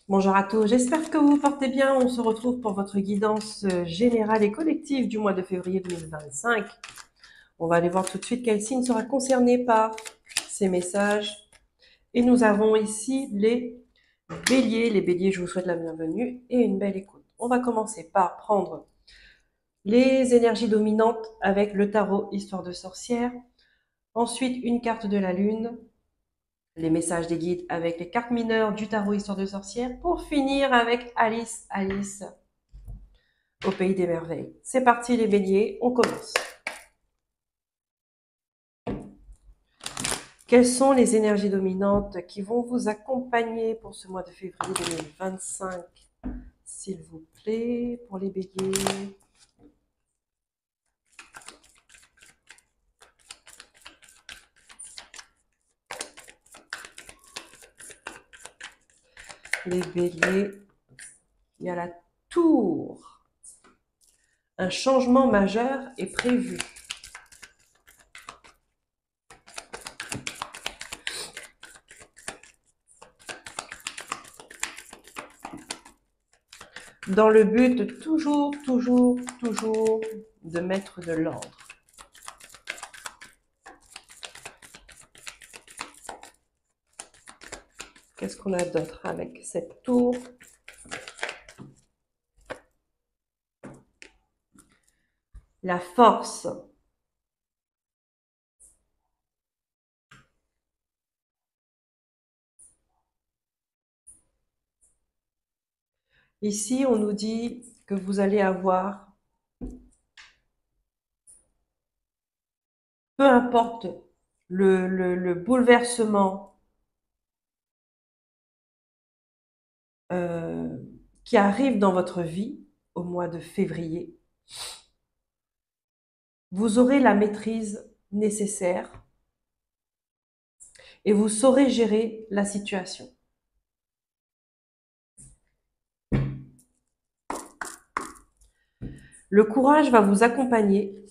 Bonjour à tous, j'espère que vous vous portez bien. On se retrouve pour votre guidance générale et collective du mois de février 2025. On va aller voir tout de suite quel signe sera concerné par ces messages. Et nous avons ici les béliers. Les béliers, je vous souhaite la bienvenue et une belle écoute. On va commencer par prendre les énergies dominantes avec le tarot Histoire de sorcière. Ensuite, une carte de la lune, les messages des guides avec les cartes mineures du tarot Histoire de sorcière, pour finir avec Alice au pays des merveilles. C'est parti les béliers, on commence. Quelles sont les énergies dominantes qui vont vous accompagner pour ce mois de février 2025, s'il vous plaît, pour les béliers? Les béliers, il y a la tour. Un changement majeur est prévu. Dans le but toujours de mettre de l'ordre. Qu'est-ce qu'on a d'autre avec cette tour? La force. Ici, on nous dit que vous allez avoir, peu importe le bouleversement qui arrive dans votre vie au mois de février, vous aurez la maîtrise nécessaire et vous saurez gérer la situation. Le courage va vous accompagner.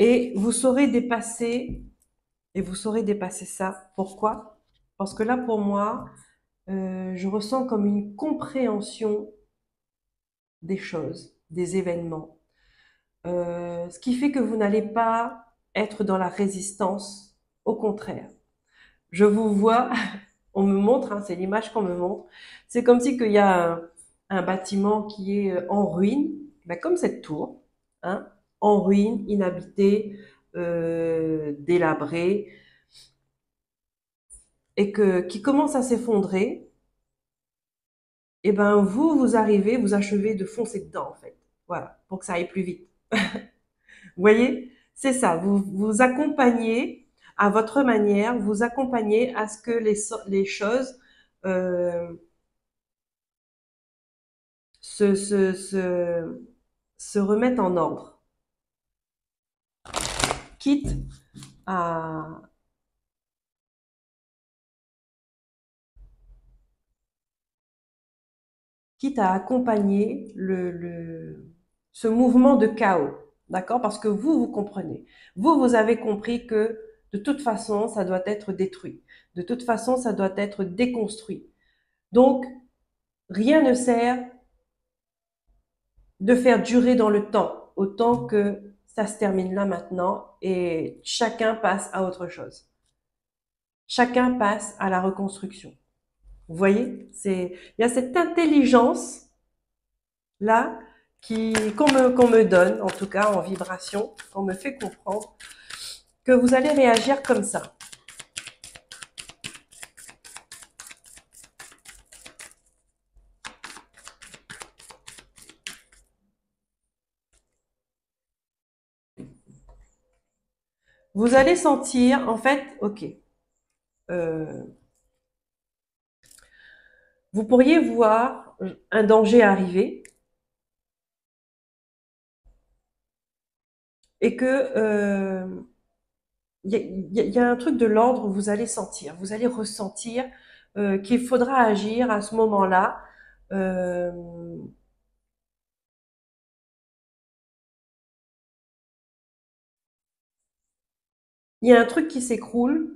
Et vous saurez dépasser, ça. Pourquoi? Parce que là, pour moi, je ressens comme une compréhension des choses, des événements. Ce qui fait que vous n'allez pas être dans la résistance, au contraire. Je vous vois, on me montre, hein, c'est l'image qu'on me montre, c'est comme si qu'il y a un bâtiment qui est en ruine, ben comme cette tour, hein, en ruine, inhabité, délabré, et qui commence à s'effondrer. Et ben vous arrivez, vous achevez de foncer dedans en fait, voilà, pour que ça aille plus vite. Vous voyez, c'est ça, vous accompagnez à votre manière, vous accompagnez à ce que les choses euh, se, se, se, se remettent en ordre, quitte à, accompagner ce mouvement de chaos, d'accord? Parce que vous comprenez. Vous avez compris que de toute façon, ça doit être détruit. De toute façon, ça doit être déconstruit. Donc, rien ne sert de faire durer dans le temps, autant que ça se termine là maintenant et chacun passe à autre chose. Chacun passe à la reconstruction. Vous voyez, il y a cette intelligence là qu'on me donne, en tout cas en vibration, qu'on me fait comprendre que vous allez réagir comme ça. Vous allez sentir, en fait, ok, euh, vous pourriez voir un danger arriver et que y a un truc de l'ordre, vous allez sentir, vous allez ressentir qu'il faudra agir à ce moment-là. Euh, il y a un truc qui s'écroule,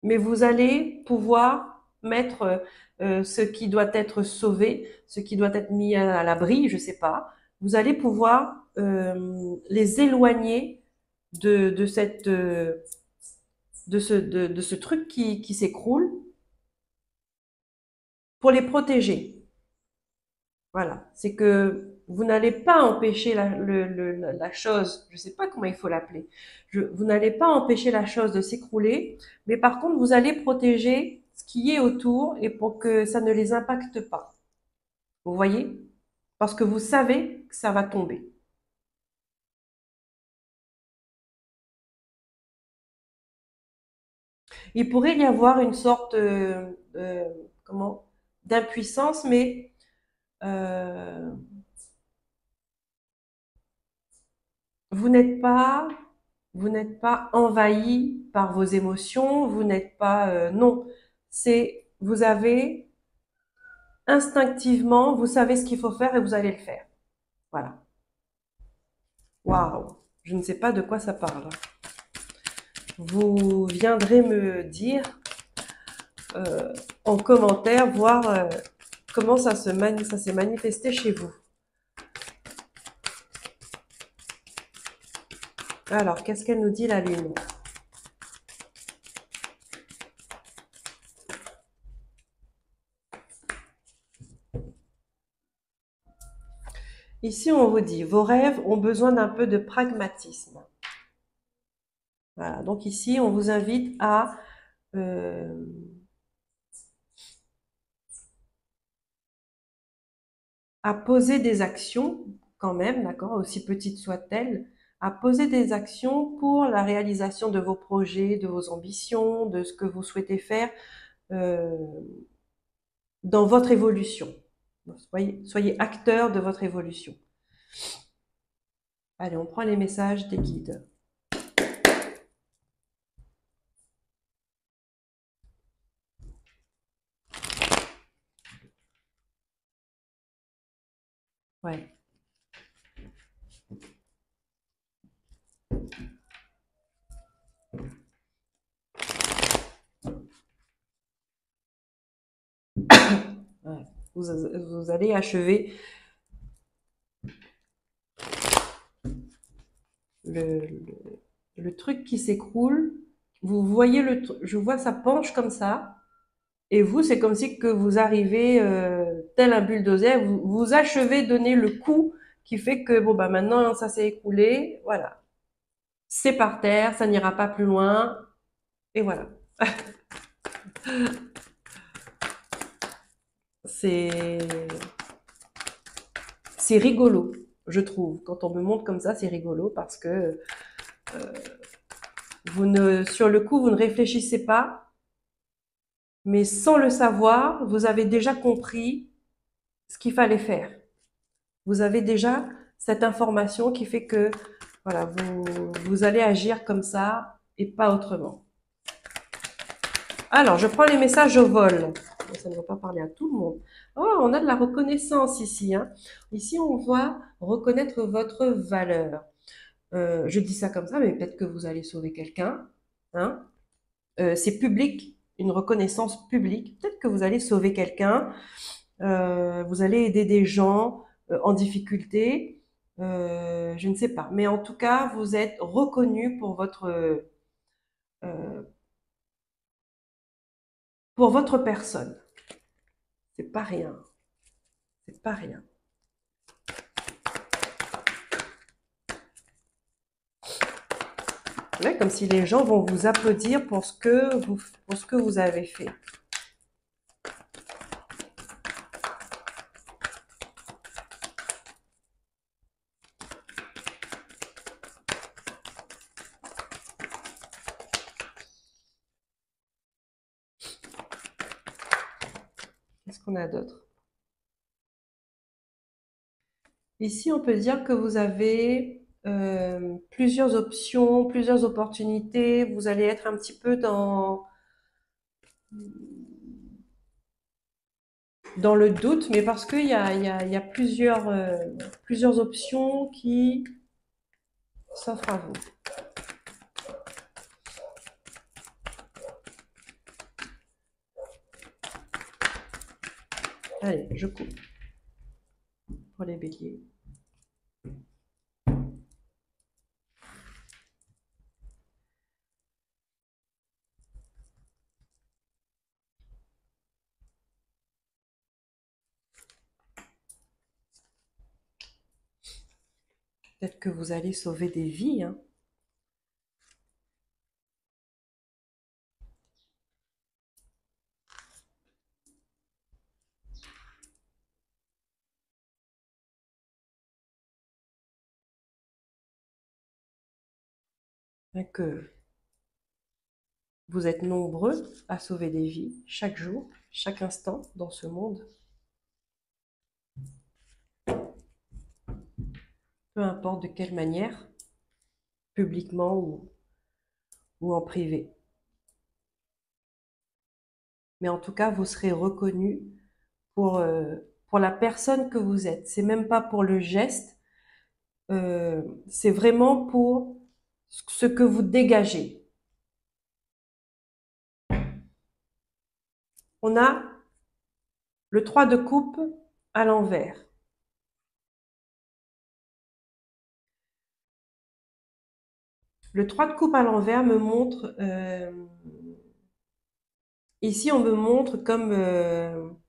mais vous allez pouvoir mettre ce qui doit être sauvé, ce qui doit être mis à l'abri, je sais pas. Vous allez pouvoir les éloigner de cette de ce truc qui s'écroule pour les protéger. Voilà, c'est que vous n'allez pas empêcher la chose, je ne sais pas comment il faut l'appeler, vous n'allez pas empêcher la chose de s'écrouler, mais par contre, vous allez protéger ce qui est autour et pour que ça ne les impacte pas. Vous voyez? Parce que vous savez que ça va tomber. Il pourrait y avoir une sorte comment, d'impuissance, mais euh, vous n'êtes pas vous n'êtes pas envahi par vos émotions, vous n'êtes pas non, c'est vous avez instinctivement, vous savez ce qu'il faut faire et vous allez le faire. Voilà. Waouh, je ne sais pas de quoi ça parle. Vous viendrez me dire en commentaire, voir comment ça s'est manifesté chez vous. Alors, qu'est-ce qu'elle nous dit la lune? Ici, on vous dit, vos rêves ont besoin d'un peu de pragmatisme. Voilà, donc ici, on vous invite euh, à poser des actions, quand même, d'accord, aussi petites soient-elles, à poser des actions pour la réalisation de vos projets, de vos ambitions, de ce que vous souhaitez faire euh, dans votre évolution. Soyez acteur de votre évolution. Allez, on prend les messages des guides. Ouais. Ouais. Vous allez achever le, le truc qui s'écroule. Vous voyez je vois ça penche comme ça. Et vous, c'est comme si que vous arrivez tel un bulldozer, vous achevez de donner le coup qui fait que bon bah maintenant ça s'est écroulé, voilà. C'est par terre, ça n'ira pas plus loin, et voilà. C'est c'est rigolo, je trouve. Quand on me montre comme ça, c'est rigolo parce que sur le coup, vous ne réfléchissez pas, mais sans le savoir, vous avez déjà compris ce qu'il fallait faire. Vous avez déjà cette information qui fait que voilà, vous allez agir comme ça et pas autrement. Alors, je prends les messages au vol. Ça ne va pas parler à tout le monde. Oh, on a de la reconnaissance ici. Hein. Ici, on va reconnaître votre valeur. Je dis ça comme ça, mais peut-être que vous allez sauver quelqu'un. Hein. C'est public, une reconnaissance publique. Peut-être que vous allez sauver quelqu'un. Vous allez aider des gens en difficulté. Je ne sais pas. Mais en tout cas, vous êtes reconnu euh, pour votre personne. C'est pas rien. C'est pas rien. Ouais, comme si les gens vont vous applaudir pour ce que vous avez fait. Qu'est-ce qu'on a d'autre? Ici, on peut dire que vous avez plusieurs options, plusieurs opportunités. Vous allez être un petit peu dans le doute, mais parce qu'il y a plusieurs options qui s'offrent à vous. Allez, je coupe pour les béliers. Peut-être que vous allez sauver des vies, hein. Que vous êtes nombreux à sauver des vies chaque jour, chaque instant dans ce monde. Peu importe de quelle manière, publiquement ou en privé. Mais en tout cas, vous serez reconnu pour la personne que vous êtes. C'est même pas pour le geste, c'est vraiment pour ce que vous dégagez. On a le 3 de coupe à l'envers. Le 3 de coupe à l'envers me montre... ici, on me montre comme...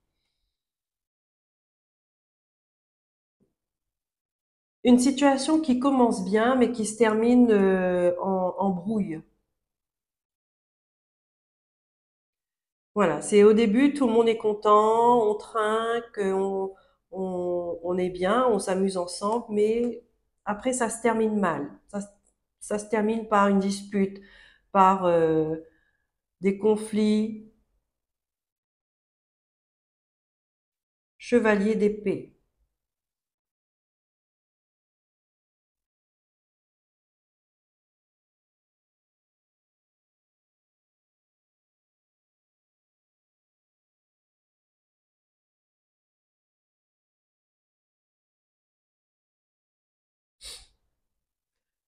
une situation qui commence bien, mais qui se termine en brouille. Voilà, c'est au début, tout le monde est content, on trinque, on est bien, on s'amuse ensemble, mais après, ça se termine mal. Ça se termine par une dispute, par des conflits. Chevalier d'épée.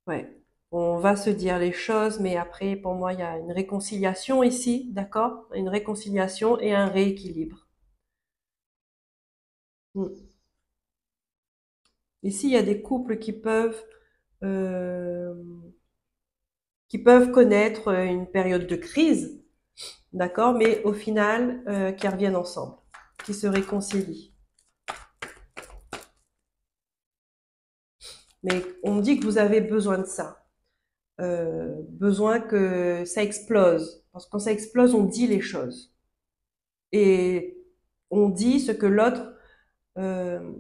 Ouais. On va se dire les choses, mais après, pour moi, il y a une réconciliation ici, d'accord? Une réconciliation et un rééquilibre. Mm. Ici, il y a des couples euh, qui peuvent connaître une période de crise, d'accord? Mais au final, qui reviennent ensemble, qui se réconcilient. Mais on me dit que vous avez besoin de ça. Besoin que ça explose. Parce que quand ça explose, on dit les choses. Et on dit ce que l'autre euh,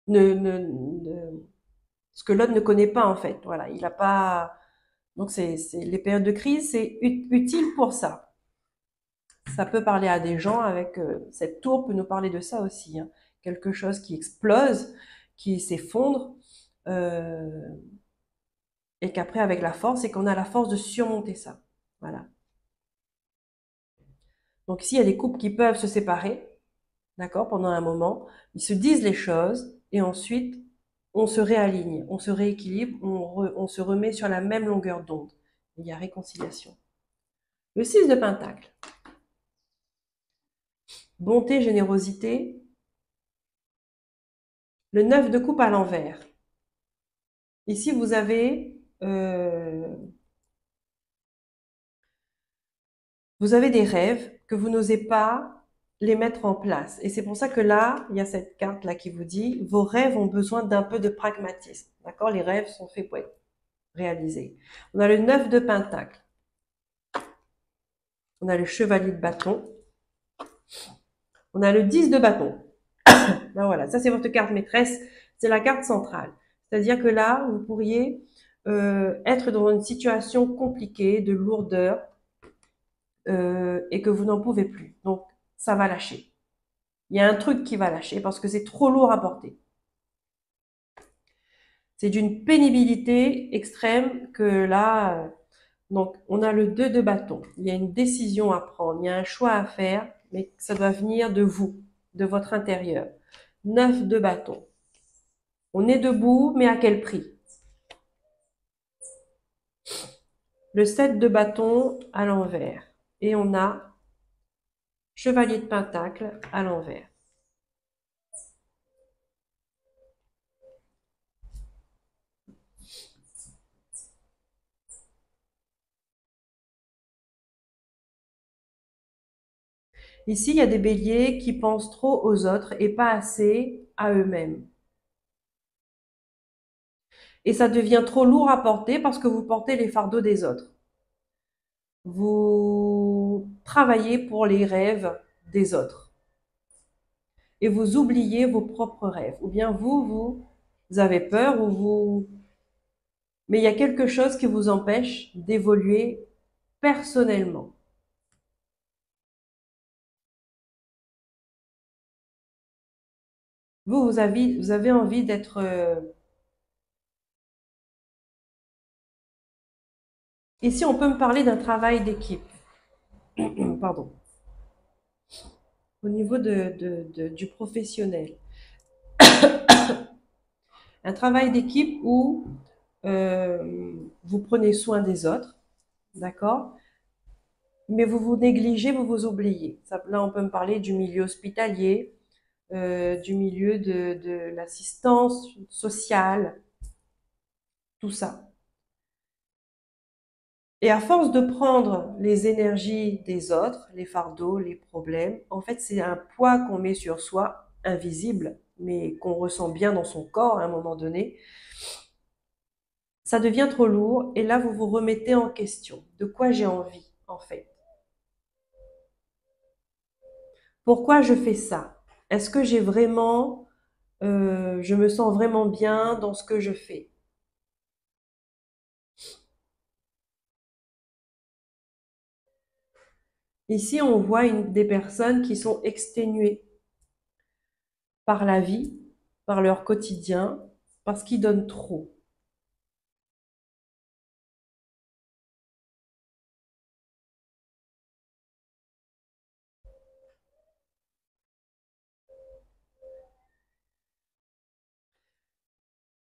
ce que l'autre ne connaît pas en fait. Voilà, il a pas. Donc les périodes de crise, c'est utile pour ça. Ça peut parler à des gens avec cette tour peut nous parler de ça aussi, hein. Quelque chose qui explose, qui s'effondre, euh, et qu'après avec la force, et qu'on a la force de surmonter ça. Voilà. Donc ici, il y a des couples qui peuvent se séparer, d'accord, pendant un moment. Ils se disent les choses et ensuite on se réaligne, on se rééquilibre, on se remet sur la même longueur d'onde. Il y a réconciliation. Le 6 de Pentacle. Bonté, générosité. Le 9 de coupe à l'envers. Ici, vous avez des rêves que vous n'osez pas les mettre en place. Et c'est pour ça que là, il y a cette carte-là qui vous dit, vos rêves ont besoin d'un peu de pragmatisme. D'accord? Les rêves sont faits pour être réalisés. On a le 9 de Pentacle. On a le chevalier de bâton. On a le 10 de bâton. Ben voilà, ça c'est votre carte maîtresse. C'est la carte centrale. C'est-à-dire que là, vous pourriez être dans une situation compliquée, de lourdeur, et que vous n'en pouvez plus. Donc, ça va lâcher. Il y a un truc qui va lâcher parce que c'est trop lourd à porter. C'est d'une pénibilité extrême que là, donc on a le 2 de bâton. Il y a une décision à prendre, il y a un choix à faire, mais ça doit venir de vous, de votre intérieur. 9 de bâton. On est debout, mais à quel prix? Le 7 de bâton à l'envers. et on a Chevalier de Pentacle à l'envers. Ici, il y a des béliers qui pensent trop aux autres et pas assez à eux-mêmes. Et ça devient trop lourd à porter parce que vous portez les fardeaux des autres. Vous travaillez pour les rêves des autres. Et vous oubliez vos propres rêves. Ou bien vous avez peur ou vous... Mais il y a quelque chose qui vous empêche d'évoluer personnellement. Vous avez envie d'être... Ici, on peut me parler d'un travail d'équipe. Pardon. Au niveau du professionnel. Un travail d'équipe où vous prenez soin des autres, d'accord? Mais vous vous négligez, vous vous oubliez. Ça, là, on peut me parler du milieu hospitalier, du milieu de l'assistance sociale, tout ça. Et à force de prendre les énergies des autres, les fardeaux, les problèmes, en fait, c'est un poids qu'on met sur soi, invisible, mais qu'on ressent bien dans son corps à un moment donné. Ça devient trop lourd et là, vous vous remettez en question. De quoi j'ai envie, en fait? Pourquoi je fais ça? Est-ce que j'ai vraiment, je me sens vraiment bien dans ce que je fais? Ici, on voit des personnes qui sont exténuées par la vie, par leur quotidien, parce qu'ils donnent trop.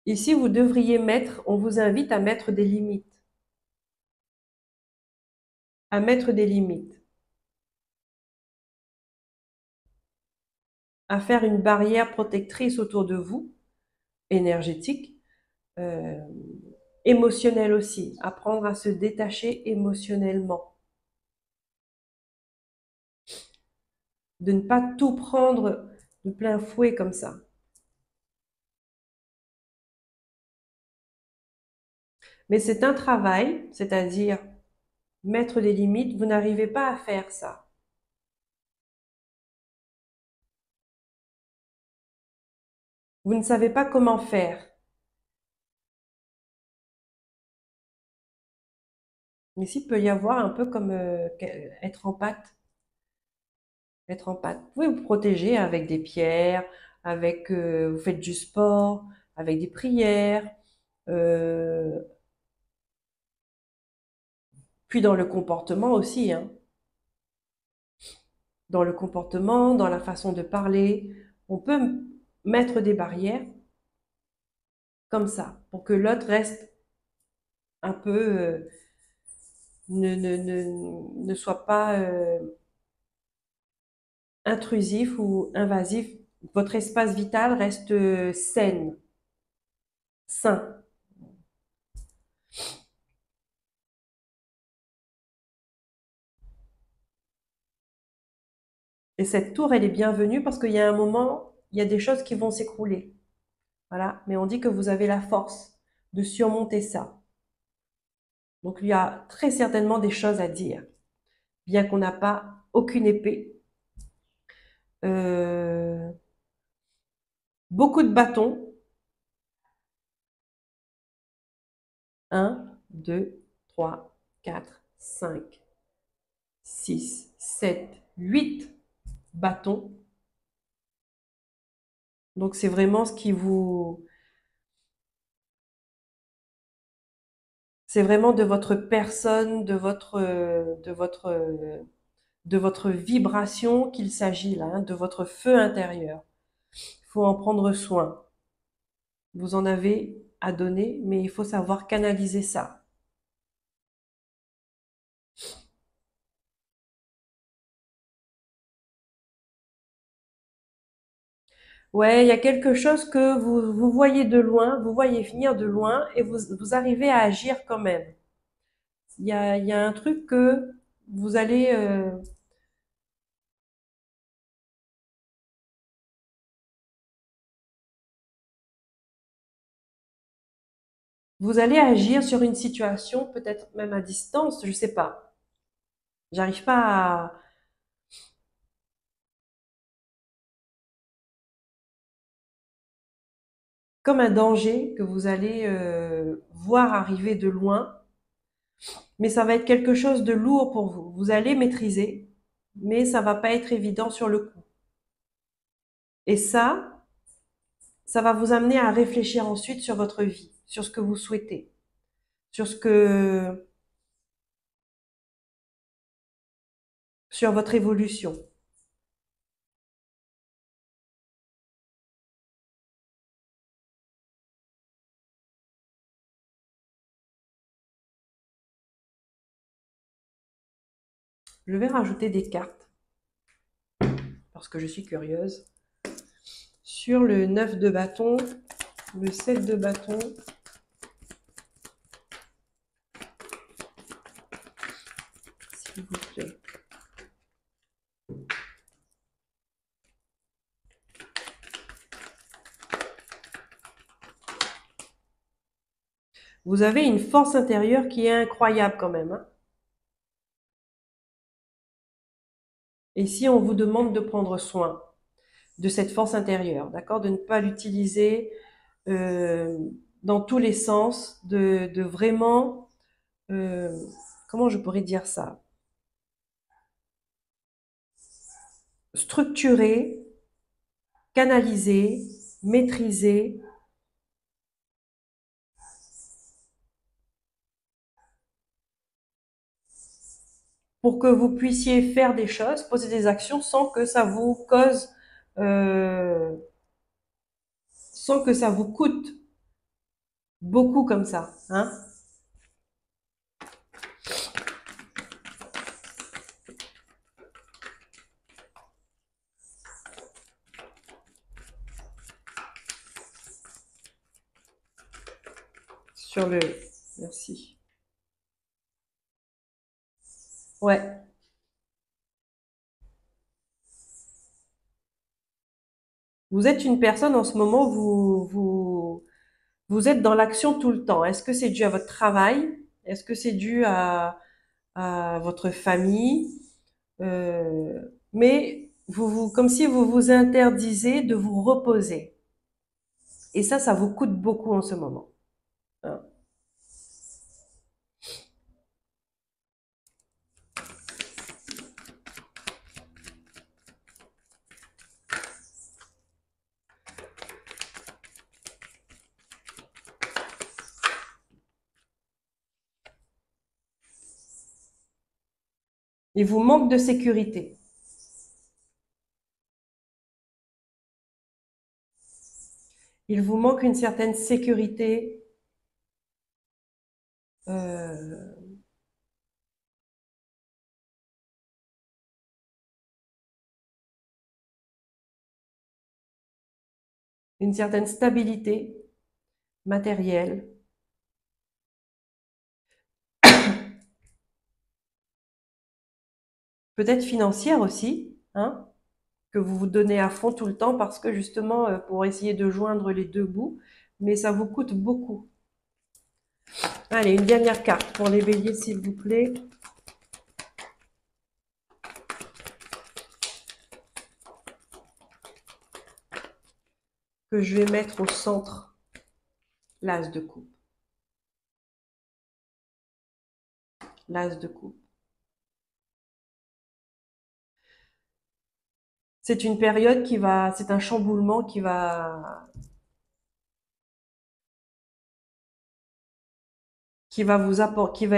Ici, vous devriez mettre, on vous invite à mettre des limites, à mettre des limites, à faire une barrière protectrice autour de vous, énergétique, euh, émotionnelle aussi, apprendre à se détacher émotionnellement, de ne pas tout prendre de plein fouet comme ça. Mais c'est un travail, c'est-à-dire mettre des limites, vous n'arrivez pas à faire ça. Vous ne savez pas comment faire. Mais s'il peut y avoir un peu comme être en pâte. Être en pâte. Vous pouvez vous protéger avec des pierres, avec vous faites du sport, avec des prières, euh, puis dans le comportement aussi, hein. Dans le comportement, dans la façon de parler, on peut mettre des barrières comme ça pour que l'autre reste un peu ne soit pas intrusif ou invasif. Votre espace vital reste sain. Et cette tour, elle est bienvenue parce qu'il y a un moment, il y a des choses qui vont s'écrouler. Voilà. Mais on dit que vous avez la force de surmonter ça. Donc il y a très certainement des choses à dire, bien qu'on n'a pas aucune épée. Euh, beaucoup de bâtons. Un, 2, 3, 4, 5, 6, 7, 8 bâtons. Donc c'est vraiment ce qui vous... C'est vraiment de votre personne, de votre vibration qu'il s'agit là, hein, de votre feu intérieur. Il faut en prendre soin. Vous en avez à donner, mais il faut savoir canaliser ça. Ouais, il y a quelque chose que vous voyez de loin, vous voyez venir de loin et vous arrivez à agir quand même. Il y a un truc que vous allez, vous allez agir sur une situation, peut-être même à distance, je sais pas. J'arrive pas à, comme un danger que vous allez voir arriver de loin, mais ça va être quelque chose de lourd pour vous. Vous allez maîtriser, mais ça va pas être évident sur le coup. Et ça va vous amener à réfléchir ensuite sur votre vie, sur ce que vous souhaitez, sur ce que, sur votre évolution. Je vais rajouter des cartes parce que je suis curieuse. Sur le 9 de bâton, le 7 de bâton, s'il vous plaît. Vous avez une force intérieure qui est incroyable quand même, hein. Et si on vous demande de prendre soin de cette force intérieure, d'accord, de ne pas l'utiliser euh, dans tous les sens, de vraiment, euh, comment je pourrais dire ça, structurer, canaliser, maîtriser, pour que vous puissiez faire des choses, poser des actions sans que ça vous cause, euh, sans que ça vous coûte beaucoup comme ça, hein. Sur le, merci. Ouais. Vous êtes une personne en ce moment, vous êtes dans l'action tout le temps. Est-ce que c'est dû à votre travail? Est-ce que c'est dû à votre famille? Euh, mais comme si vous vous interdisez de vous reposer. Et ça vous coûte beaucoup en ce moment, hein. Il vous manque de sécurité. Il vous manque une certaine sécurité, euh, une certaine stabilité matérielle, peut-être financière aussi, hein, que vous vous donnez à fond tout le temps parce que justement, pour essayer de joindre les deux bouts, mais ça vous coûte beaucoup. Allez, une dernière carte pour les béliers, s'il vous plaît, que je vais mettre au centre, l'as de coupe. L'as de coupe. C'est une période c'est un chamboulement qui va vous apporter,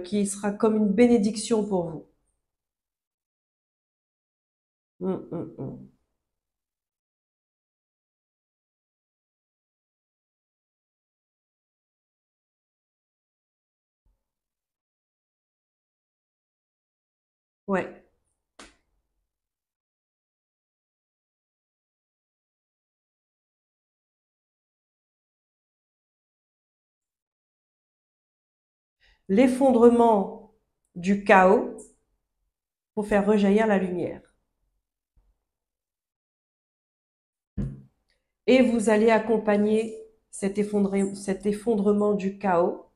qui sera comme une bénédiction pour vous. Mm. Ouais. l'effondrement du chaos pour faire rejaillir la lumière. Et vous allez accompagner cet effondrement du chaos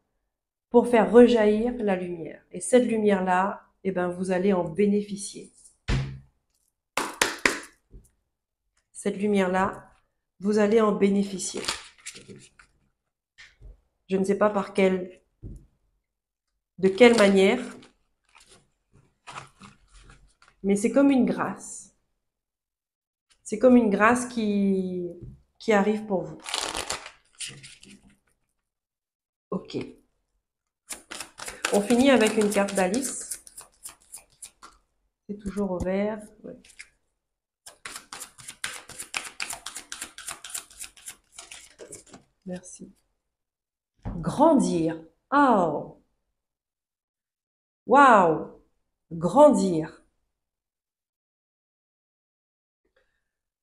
pour faire rejaillir la lumière. Et cette lumière-là, eh ben, vous allez en bénéficier. Cette lumière-là, vous allez en bénéficier. Je ne sais pas de quelle manière, mais c'est comme une grâce. C'est comme une grâce qui arrive pour vous. Ok. On finit avec une carte d'Alice. C'est toujours au vert. Ouais. Merci. Grandir. Oh. Waouh. Grandir.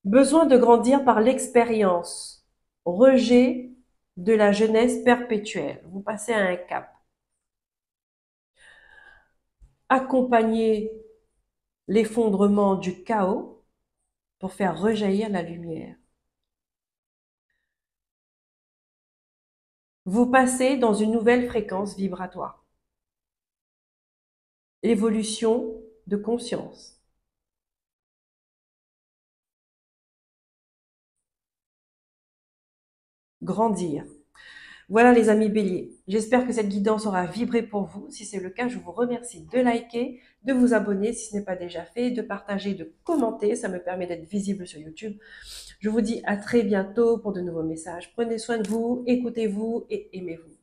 Besoin de grandir par l'expérience. Rejet de la jeunesse perpétuelle. Vous passez à un cap. Accompagnez l'effondrement du chaos pour faire rejaillir la lumière. Vous passez dans une nouvelle fréquence vibratoire. Évolution de conscience. Grandir. Voilà les amis béliers, j'espère que cette guidance aura vibré pour vous. Si c'est le cas, je vous remercie de liker, de vous abonner si ce n'est pas déjà fait, de partager, de commenter, ça me permet d'être visible sur YouTube. Je vous dis à très bientôt pour de nouveaux messages. Prenez soin de vous, écoutez-vous et aimez-vous.